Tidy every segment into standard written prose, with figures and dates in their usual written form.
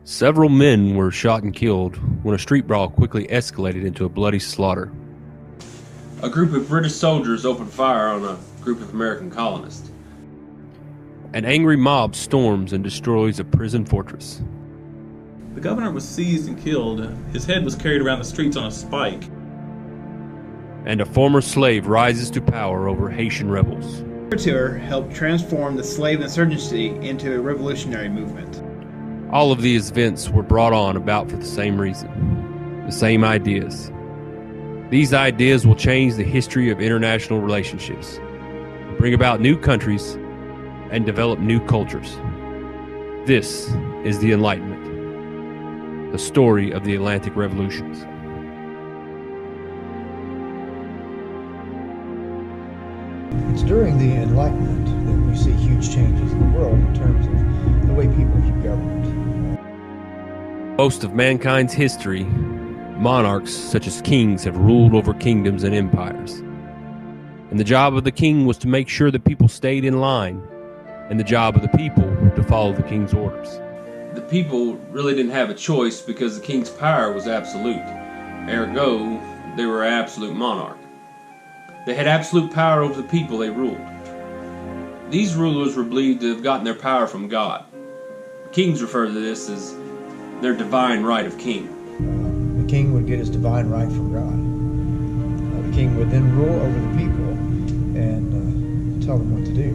Several men were shot and killed when a street brawl quickly escalated into a bloody slaughter. A group of British soldiers opened fire on a group of American colonists. An angry mob storms and destroys a prison fortress. The governor was seized and killed. His head was carried around the streets on a spike. And a former slave rises to power over Haitian rebels. Liberateur helped transform the slave insurgency into a revolutionary movement. All of these events were brought on about for the same reason, the same ideas. These ideas will change the history of international relationships, bring about new countries, and develop new cultures. This is the Enlightenment, the story of the Atlantic Revolutions. It's during the Enlightenment that we see huge changes in the world in terms of the way people view government. Most of mankind's history, monarchs such as kings have ruled over kingdoms and empires. And the job of the king was to make sure that people stayed in line, and the job of the people to follow the king's orders. The people really didn't have a choice because the king's power was absolute. Ergo, they were an absolute monarch. They had absolute power over the people they ruled. These rulers were believed to have gotten their power from God. Kings refer to this as their divine right of king. The king would get his divine right from God. The king would then rule over the people and tell them what to do.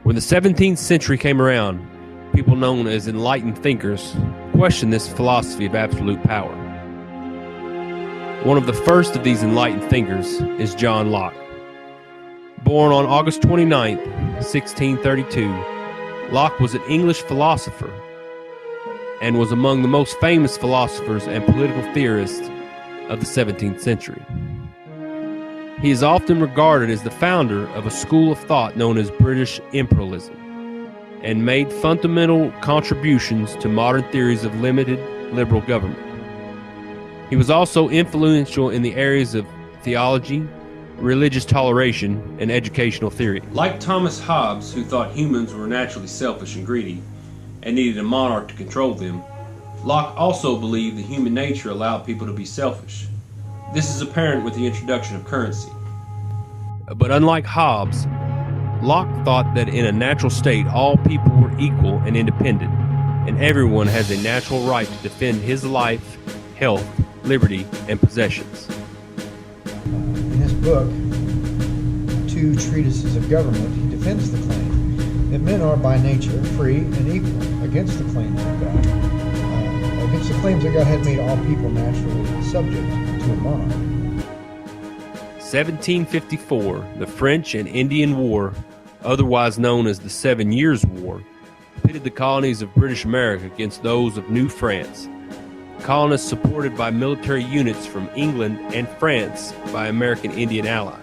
When the 17th century came around, people known as enlightened thinkers questioned this philosophy of absolute power. One of the first of these enlightened thinkers is John Locke. Born on August 29, 1632, Locke was an English philosopher and was among the most famous philosophers and political theorists of the 17th century. He is often regarded as the founder of a school of thought known as British imperialism, and made fundamental contributions to modern theories of limited liberal government. He was also influential in the areas of theology, religious toleration, and educational theory. Like Thomas Hobbes, who thought humans were naturally selfish and greedy and needed a monarch to control them, Locke also believed that human nature allowed people to be selfish. This is apparent with the introduction of currency. But unlike Hobbes, Locke thought that in a natural state all people were equal and independent, and everyone has a natural right to defend his life, health, liberty, and possessions. In his book, Two Treatises of Government, he defends the claim that men are by nature free and equal against the claims of God, against the claims that God had made all people naturally subject to a monarch. 1754, the French and Indian War, otherwise known as the 7 Years' War, pitted the colonies of British America against those of New France. Colonists supported by military units from England and France by American Indian allies.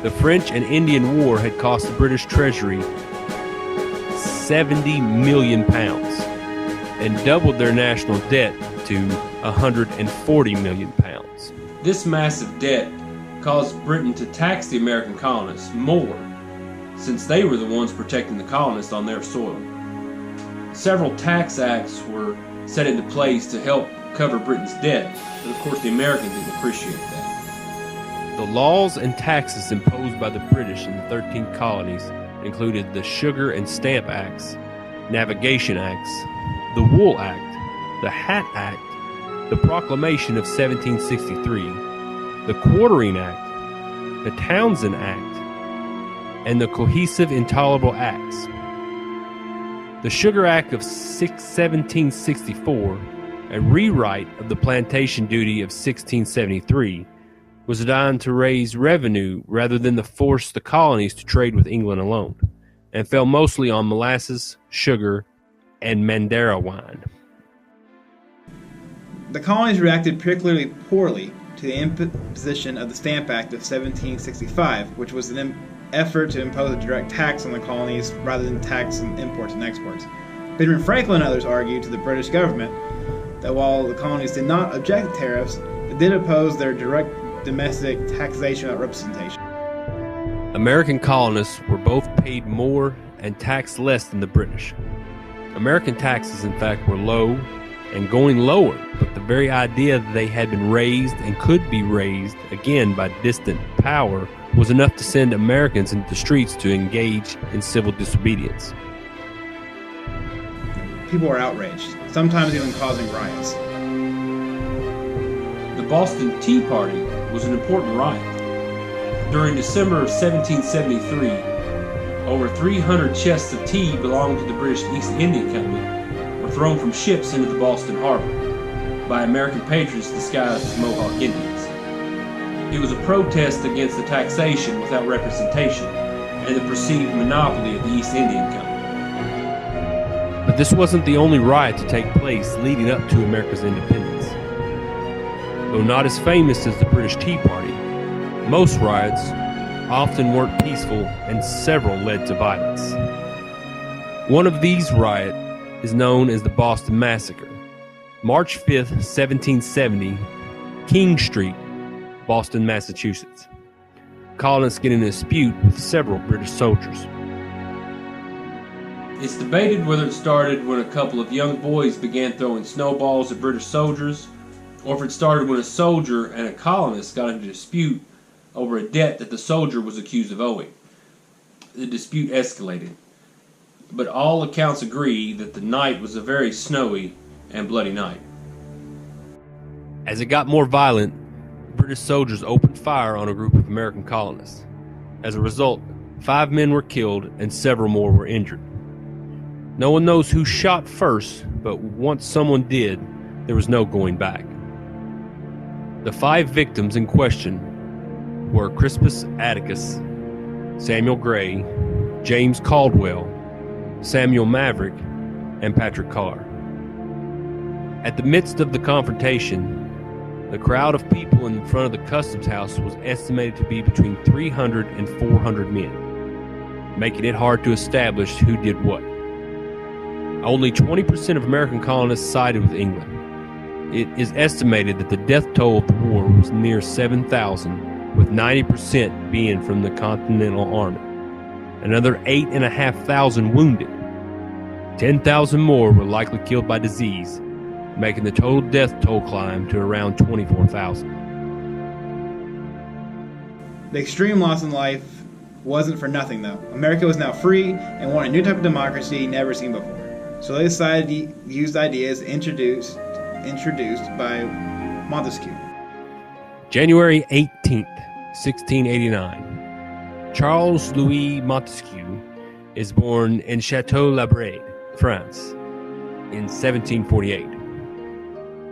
The French and Indian War had cost the British Treasury £70 million and doubled their national debt to £140 million. This massive debt caused Britain to tax the American colonists more, since they were the ones protecting the colonists on their soil. Several tax acts were set into place to help cover Britain's debt, but of course the Americans didn't appreciate that. The laws and taxes imposed by the British in the 13 colonies included the Sugar and Stamp Acts, Navigation Acts, the Wool Act, the Hat Act, the Proclamation of 1763, the Quartering Act, the Townshend Act, and the Cohesive Intolerable Acts. The Sugar Act of 1764, a rewrite of the Plantation Duty of 1673, was designed to raise revenue rather than to force the colonies to trade with England alone, and fell mostly on molasses, sugar, and Madeira wine. The colonies reacted particularly poorly to the imposition of the Stamp Act of 1765, which was an effort to impose a direct tax on the colonies rather than tax on imports and exports. Benjamin Franklin and others argued to the British government that while the colonies did not object to tariffs, they did oppose their direct domestic taxation without representation. American colonists were both paid more and taxed less than the British. American taxes, in fact, were low and going lower, but the very idea that they had been raised and could be raised again by distant power was enough to send Americans into the streets to engage in civil disobedience. People were outraged, sometimes even causing riots. The Boston Tea Party was an important riot. During December of 1773, over 300 chests of tea belonging to the British East India Company were thrown from ships into the Boston harbor by American patriots disguised as Mohawk Indians. It was a protest against the taxation without representation and the perceived monopoly of the East India Company. But this wasn't the only riot to take place leading up to America's independence. Though not as famous as the British Tea Party, most riots often weren't peaceful and several led to violence. One of these riots is known as the Boston Massacre. March 5th, 1770, King Street, Boston, Massachusetts. Colonists get in a dispute with several British soldiers. It's debated whether it started when a couple of young boys began throwing snowballs at British soldiers, or if it started when a soldier and a colonist got into a dispute over a debt that the soldier was accused of owing. The dispute escalated, but all accounts agree that the night was a very snowy and bloody night. As it got more violent, British soldiers opened fire on a group of American colonists. As a result, 5 men were killed and several more were injured. No one knows who shot first, but once someone did, there was no going back. The 5 victims in question were Crispus Attucks, Samuel Gray, James Caldwell, Samuel Maverick, and Patrick Carr. At the midst of the confrontation, the crowd of people in front of the customs house was estimated to be between 300 and 400 men, making it hard to establish who did what. Only 20% of American colonists sided with England. It is estimated that the death toll of the war was near 7,000, with 90% being from the Continental Army. Another 8,500 wounded. 10,000 more were likely killed by disease, making the total death toll climb to around 24,000. The extreme loss in life wasn't for nothing, though. America was now free and wanted a new type of democracy never seen before. So they decided to use ideas introduced by Montesquieu. January 18th, 1689. Charles Louis Montesquieu is born in Château-Labrède, France, in 1748.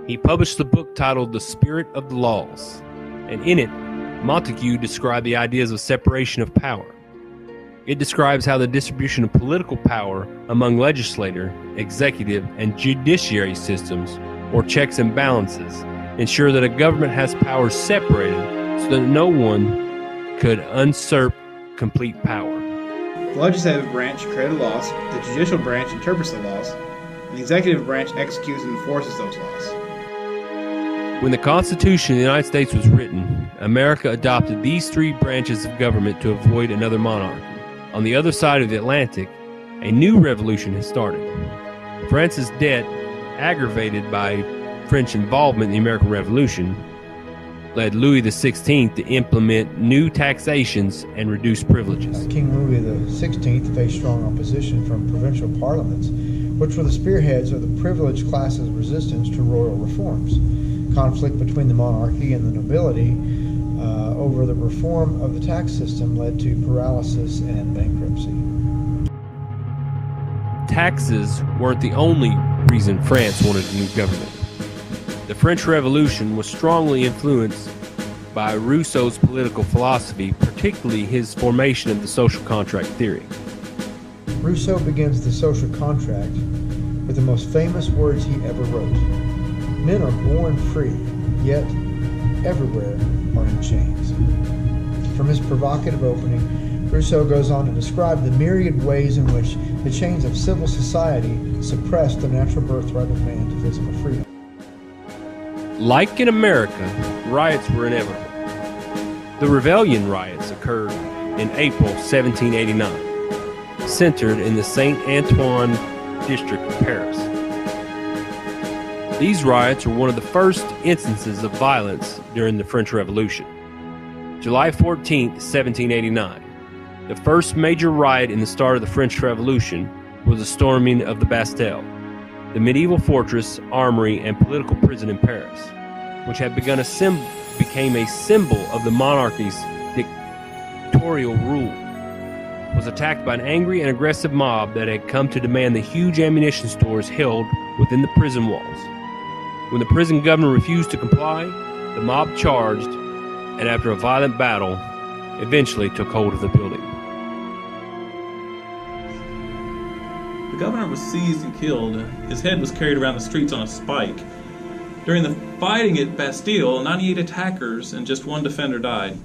He published a book titled The Spirit of the Laws, and in it, Montesquieu described the ideas of separation of power. It describes how the distribution of political power among legislative, executive, and judiciary systems, or checks and balances, ensure that a government has powers separated so that no one could usurp complete power. The legislative branch created laws, the judicial branch interprets the laws, and the executive branch executes and enforces those laws. When the Constitution of the United States was written, America adopted these 3 branches of government to avoid another monarchy. On the other side of the Atlantic, a new revolution has started. France's debt, aggravated by French involvement in the American Revolution, led Louis XVI to implement new taxations and reduce privileges. King Louis XVI faced strong opposition from provincial parliaments, which were the spearheads of the privileged class's resistance to royal reforms. Conflict between the monarchy and the nobility over the reform of the tax system led to paralysis and bankruptcy. Taxes weren't the only reason France wanted a new government. The French Revolution was strongly influenced by Rousseau's political philosophy, particularly his formation of the social contract theory. Rousseau begins The Social Contract with the most famous words he ever wrote. Men are born free, yet everywhere are in chains. From his provocative opening, Rousseau goes on to describe the myriad ways in which the chains of civil society suppressed the natural birthright of man to physical freedom. Like in America, riots were inevitable. The Rebellion riots occurred in April 1789, centered in the St. Antoine district of Paris. These riots were one of the first instances of violence during the French Revolution. July 14, 1789, the first major riot in the start of the French Revolution was the storming of the Bastille, the medieval fortress, armory, and political prison in Paris, which had became a symbol of the monarchy's dictatorial rule. Was attacked by an angry and aggressive mob that had come to demand the huge ammunition stores held within the prison walls. When the prison governor refused to comply, the mob charged, and after a violent battle, eventually took hold of the building. The governor was seized and killed. His head was carried around the streets on a spike. During the fighting at Bastille, 98 attackers and just one defender died.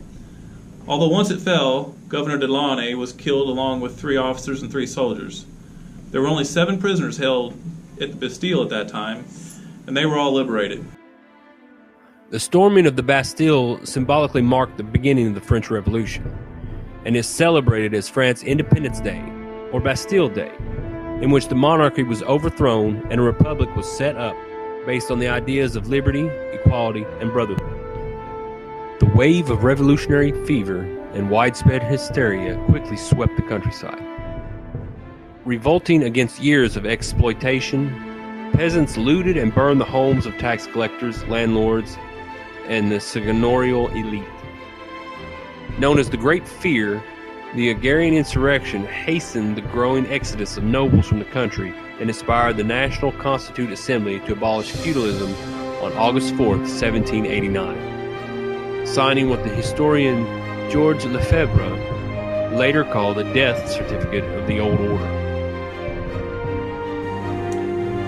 Although once it fell, Governor Delaunay was killed along with 3 officers and 3 soldiers. There were only 7 prisoners held at the Bastille at that time, and they were all liberated. The storming of the Bastille symbolically marked the beginning of the French Revolution, and is celebrated as France's Independence Day, or Bastille Day, in which the monarchy was overthrown and a republic was set up based on the ideas of liberty, equality, and brotherhood. The wave of revolutionary fever and widespread hysteria quickly swept the countryside. Revolting against years of exploitation, peasants looted and burned the homes of tax collectors, landlords, and the seigneurial elite. Known as the Great Fear, the Agrarian Insurrection hastened the growing exodus of nobles from the country and inspired the National Constituent Assembly to abolish feudalism on August 4, 1789. Signing what the historian Georges Lefebvre later called the death certificate of the old order.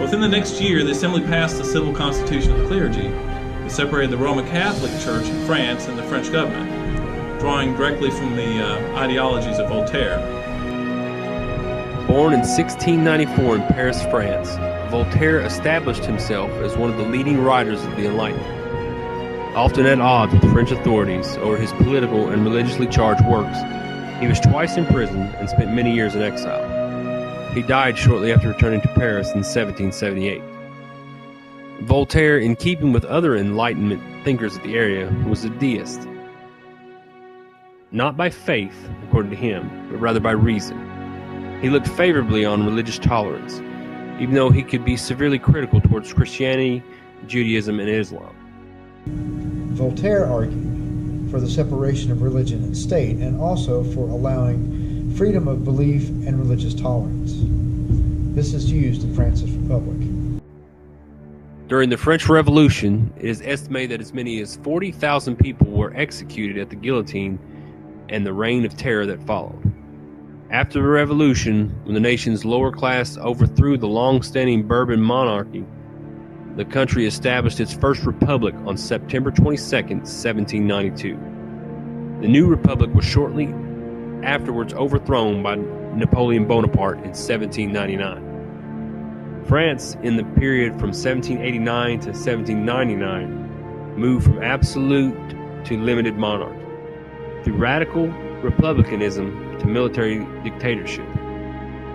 Within the next year, the Assembly passed the civil constitution of the clergy. It separated the Roman Catholic Church in France and the French government, drawing directly from the ideologies of Voltaire. Born in 1694 in Paris, France, Voltaire established himself as one of the leading writers of the Enlightenment. Often at odds with French authorities over his political and religiously charged works, he was twice imprisoned and spent many years in exile. He died shortly after returning to Paris in 1778. Voltaire, in keeping with other Enlightenment thinkers of the area, was a deist. Not by faith, according to him, but rather by reason. He looked favorably on religious tolerance, even though he could be severely critical towards Christianity, Judaism, and Islam. Voltaire argued for the separation of religion and state, and also for allowing freedom of belief and religious tolerance. This is used in France's Republic. During the French Revolution, it is estimated that as many as 40,000 people were executed at the guillotine and the reign of terror that followed. After the Revolution, when the nation's lower class overthrew the long-standing Bourbon monarchy, the country established its first republic on September 22, 1792. The new republic was shortly afterwards overthrown by Napoleon Bonaparte in 1799. France, in the period from 1789 to 1799, moved from absolute to limited monarchy, through radical republicanism to military dictatorship.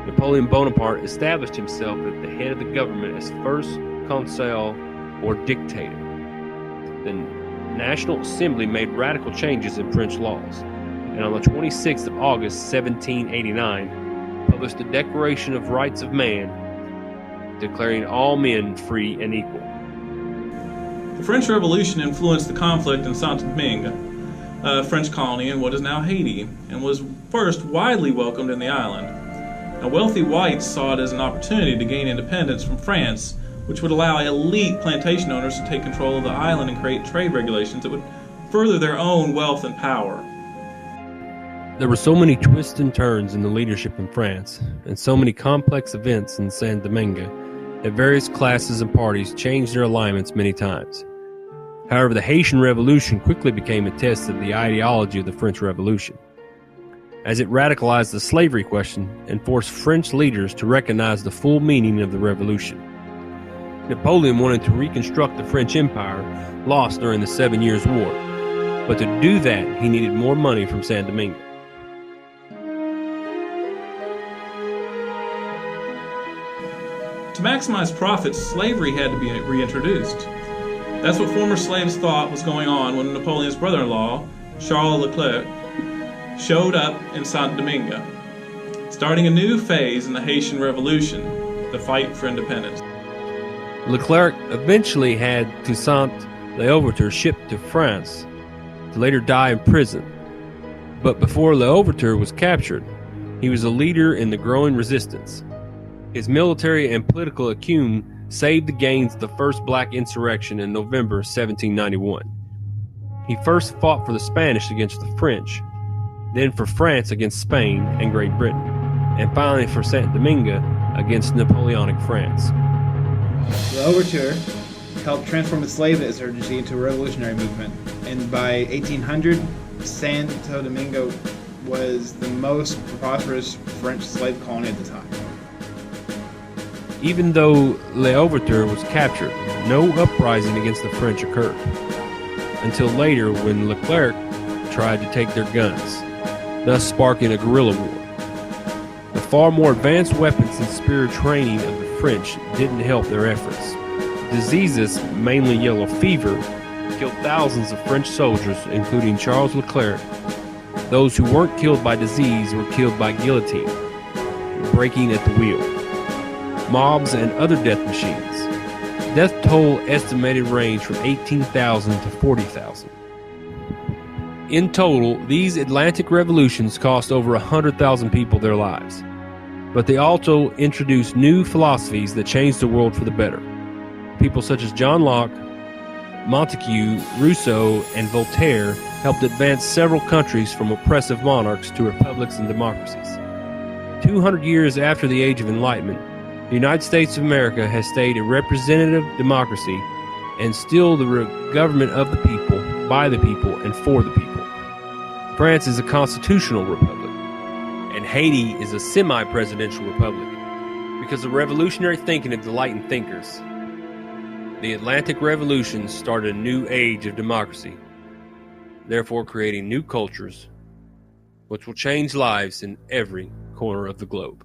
Napoleon Bonaparte established himself at the head of the government as first consul or dictator. The National Assembly made radical changes in French laws, and on the 26th of August 1789 published the Declaration of Rights of Man, declaring all men free and equal. The French Revolution influenced the conflict in Saint-Domingue, a French colony in what is now Haiti, and was first widely welcomed in the island. Now, wealthy whites saw it as an opportunity to gain independence from France, which would allow elite plantation owners to take control of the island and create trade regulations that would further their own wealth and power. There were so many twists and turns in the leadership in France, and so many complex events in Saint-Domingue, that various classes and parties changed their alignments many times. However, the Haitian Revolution quickly became a test of the ideology of the French Revolution, as it radicalized the slavery question and forced French leaders to recognize the full meaning of the revolution. Napoleon wanted to reconstruct the French Empire lost during the 7 Years' War, but to do that, he needed more money from Saint-Domingue. To maximize profits, slavery had to be reintroduced. That's what former slaves thought was going on when Napoleon's brother-in-law, Charles Leclerc, showed up in Saint Domingue, starting a new phase in the Haitian Revolution, the fight for independence. Leclerc eventually had Toussaint L'Ouverture shipped to France to later die in prison. But before L'Ouverture was captured, he was a leader in the growing resistance. His military and political acumen saved the gains of the first black insurrection in November 1791. He first fought for the Spanish against the French, then for France against Spain and Great Britain, and finally for Saint Domingue against Napoleonic France. The Overture helped transform the slave insurgency into a revolutionary movement, and by 1800, Santo Domingo was the most prosperous French slave colony at the time. Even though L'Ouverture was captured, no uprising against the French occurred, until later when Leclerc tried to take their guns, thus sparking a guerrilla war. The far more advanced weapons and spear training of the French didn't help their efforts. Diseases, mainly yellow fever, killed thousands of French soldiers, including Charles Leclerc. Those who weren't killed by disease were killed by guillotine, breaking at the wheel, mobs, and other death machines. Death toll estimated range from 18,000 to 40,000. In total, these Atlantic revolutions cost over 100,000 people their lives. But they also introduced new philosophies that changed the world for the better. People such as John Locke, Montesquieu, Rousseau, and Voltaire helped advance several countries from oppressive monarchs to republics and democracies. 200 years after the Age of Enlightenment, the United States of America has stayed a representative democracy and still the government of the people, by the people, and for the people. France is a constitutional republic, and Haiti is a semi-presidential republic because of revolutionary thinking of the enlightened thinkers. The Atlantic Revolution started a new age of democracy, therefore creating new cultures, which will change lives in every corner of the globe.